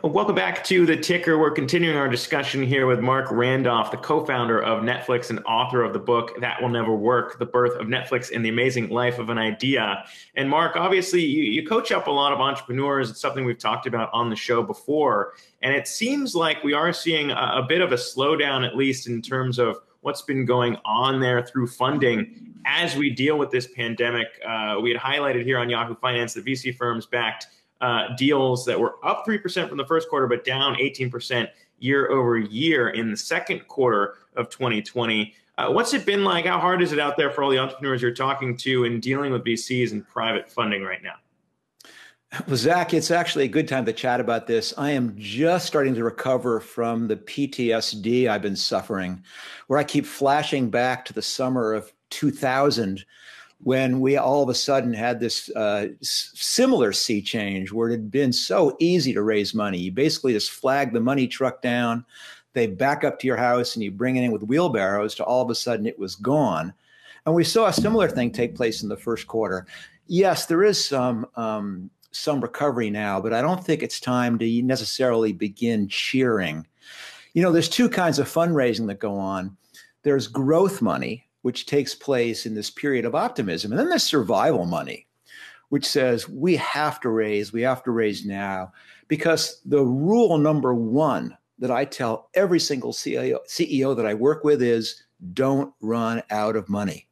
Welcome back to The Ticker. We're continuing our discussion here with Marc Randolph, the co-founder of Netflix and author of the book That Will Never Work: The Birth of Netflix and the Amazing Life of an Idea. And Marc, obviously, you coach up a lot of entrepreneurs. It's something we've talked about on the show before. And it seems like we are seeing a bit of a slowdown, at least in terms of what's been going on there through funding as we deal with this pandemic. We had highlighted here on Yahoo Finance that VC firms backed deals that were up 3% from the first quarter, but down 18% year over year in the second quarter of 2020. What's it been like? How hard is it out there for all the entrepreneurs you're talking to in dealing with VCs and private funding right now? Well, Zach, it's actually a good time to chat about this. I am just starting to recover from the PTSD I've been suffering, where I keep flashing back to the summer of 2000, when we all of a sudden had this similar sea change where it had been so easy to raise money. You basically just flag the money truck down, they back up to your house, and you bring it in with wheelbarrows to all of a sudden it was gone. And we saw a similar thing take place in the first quarter. Yes, there is some recovery now, but I don't think it's time to necessarily begin cheering. You know, there's two kinds of fundraising that go on. There's growth money, which takes place in this period of optimism. And then there's survival money, which says we have to raise now, because the rule number one that I tell every single CEO that I work with is don't run out of money.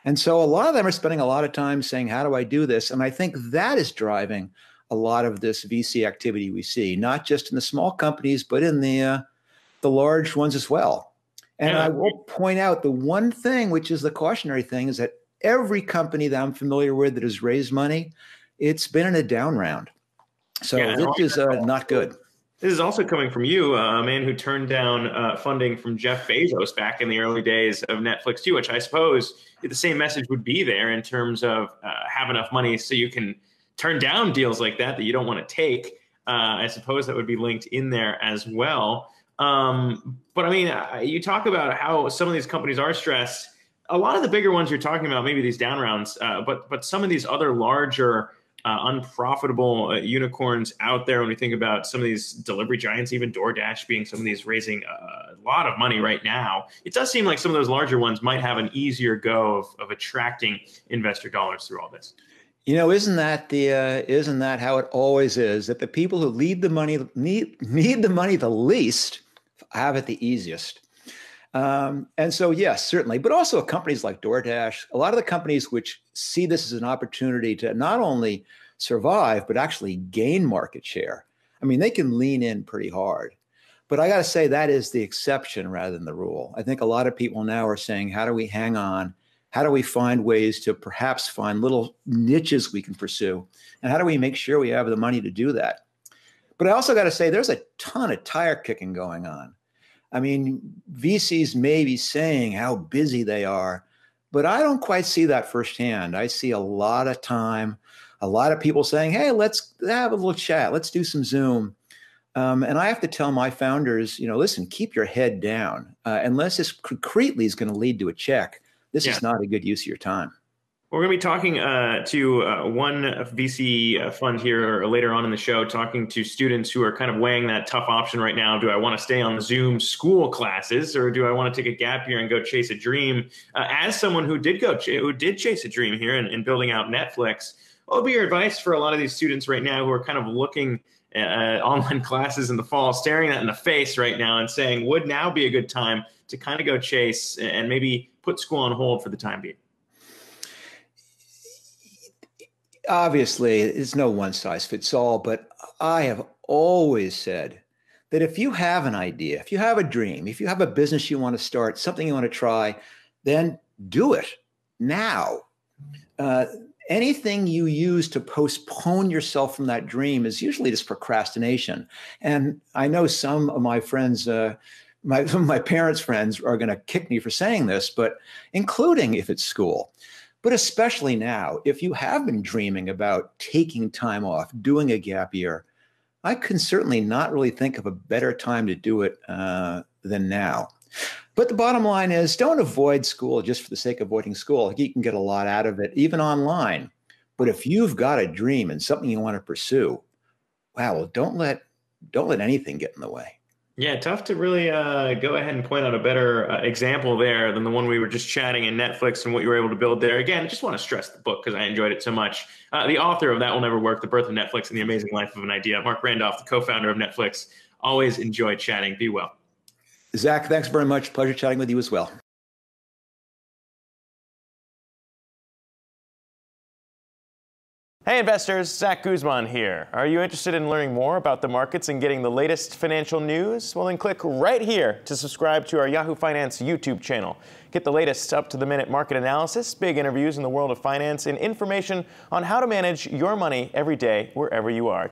And so a lot of them are spending a lot of time saying, how do I do this? And I think that is driving a lot of this VC activity we see, not just in the small companies, but in the large ones as well. And I will point out the one thing, which is the cautionary thing, is that every company that I'm familiar with that has raised money, it's been in a down round. So this is not good. This is also coming from you, a man who turned down funding from Jeff Bezos back in the early days of Netflix too, which I suppose the same message would be there in terms of have enough money so you can turn down deals like that you don't want to take. I suppose that would be linked in there as well. But I mean, you talk about how some of these companies are stressed. A lot of the bigger ones you're talking about, maybe these down rounds, but some of these other larger, unprofitable unicorns out there, when we think about some of these delivery giants, even DoorDash being some of these raising a lot of money right now, it does seem like some of those larger ones might have an easier go of attracting investor dollars through all this. You know, isn't that how it always is? That the people who need the money the least have it the easiest. And so, yes, certainly, but also companies like DoorDash, a lot of the companies which see this as an opportunity to not only survive, but actually gain market share. I mean, they can lean in pretty hard. But I got to say that is the exception rather than the rule. I think a lot of people now are saying, how do we hang on? How do we find ways to perhaps find little niches we can pursue? And how do we make sure we have the money to do that? But I also got to say there's a ton of tire kicking going on. I mean, VCs may be saying how busy they are, but I don't quite see that firsthand. I see a lot of time, a lot of people saying, hey, let's have a little chat. Let's do some Zoom. And I have to tell my founders, you know, listen, keep your head down. Unless this concretely is going to lead to a check, this is not a good use of your time. We're going to be talking to one VC fund here later on in the show, talking to students who are kind of weighing that tough option right now. Do I want to stay on the Zoom school classes, or do I want to take a gap year and go chase a dream? As someone who did chase a dream here in building out Netflix, what would be your advice for a lot of these students right now who are kind of looking at online classes in the fall, staring that in the face right now and saying, would now be a good time to kind of go chase and maybe put school on hold for the time being? Obviously, it's no one size fits all, but I have always said that if you have an idea, if you have a dream, if you have a business you want to start, something you want to try, then do it now. Anything you use to postpone yourself from that dream is usually just procrastination. And I know some of my friends, some of my parents' friends are going to kick me for saying this, but including if it's school. But especially now, if you have been dreaming about taking time off, doing a gap year, I can certainly not really think of a better time to do it than now. But the bottom line is, don't avoid school just for the sake of avoiding school. You can get a lot out of it, even online. But if you've got a dream and something you want to pursue, wow, well, don't let don't let anything get in the way. Yeah, tough to really go ahead and point out a better example there than the one we were just chatting in Netflix and what you were able to build there. Again, I just want to stress the book because I enjoyed it so much. The author of That Will Never Work, The Birth of Netflix and the Amazing Life of an Idea, Marc Randolph, the co-founder of Netflix. Always enjoy chatting. Be well. Zach, thanks very much. Pleasure chatting with you as well. Hey investors, Zach Guzman here. Are you interested in learning more about the markets and getting the latest financial news? Well, then click right here to subscribe to our Yahoo Finance YouTube channel. Get the latest up-to-the-minute market analysis, big interviews in the world of finance, and information on how to manage your money every day wherever you are.